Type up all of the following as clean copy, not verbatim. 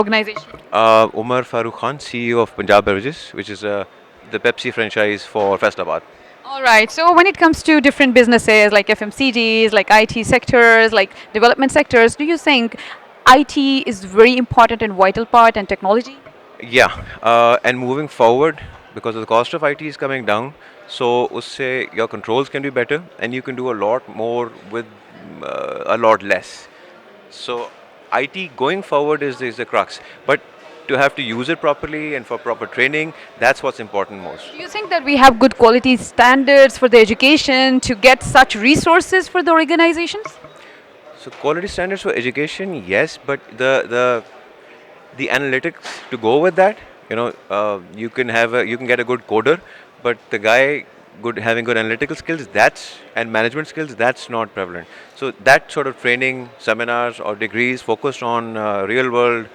organization? Umar Farooq Khan, CEO of Punjab Beverages, which is the Pepsi franchise for Faisalabad. All right. So when it comes to different businesses like FMCGs, like IT sectors, like development sectors, do you think IT is very important and vital part and technology? Yeah, and moving forward, because the cost of IT is coming down, so usse your controls can be better, and you can do a lot more with a lot less. So IT going forward is the crux, but to have to use it properly and for proper training, that's what's important most. Do you think that we have good quality standards for the education to get such resources for the organizations? So quality standards for education, yes, but the analytics to go with that, you can get a good coder, but the guy good having good analytical skills, that's and management skills, that's not prevalent. So that sort of training seminars or degrees focused on real world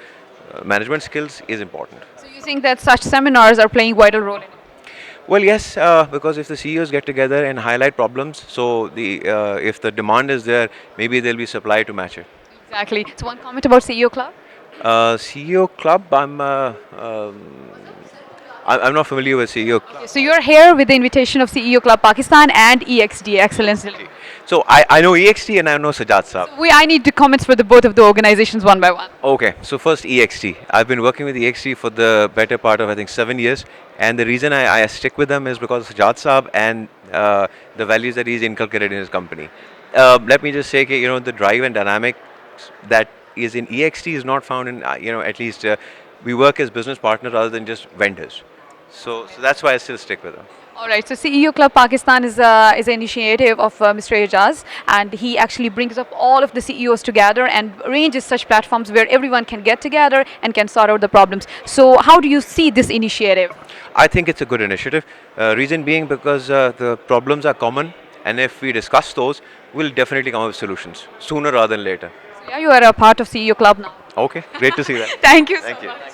management skills is important. So you think that such seminars are playing vital role in it? Well, yes, because if the CEOs get together and highlight problems, so the if the demand is there, maybe there'll be supply to match it. Exactly. So one comment about CEO Club. CEO Club, I'm not familiar with CEO Club. Okay, so you're here with the invitation of CEO Club Pakistan and EXD Excellence Delivery. So I know EXT and I know Sajad Saab. I need the comments for the both of the organizations one by one. Okay, so first EXT. I've been working with EXT for the better part of I think 7 years, and the reason I stick with them is because of Sajad Saab and the values that he's inculcated in his company. Let me just say, the drive and dynamic that is in EXT is not found in at least we work as business partners rather than just vendors. So that's why I still stick with them. All right. So CEO Club Pakistan is an initiative of Mr. Ejaz, and he actually brings up all of the CEOs together and arranges such platforms where everyone can get together and can sort out the problems. So how do you see this initiative? I think it's a good initiative. Reason being because the problems are common, and if we discuss those, we'll definitely come up with solutions sooner rather than later. So yeah, you are a part of CEO Club now. Okay, great to see that. Thank you so Thank you. much.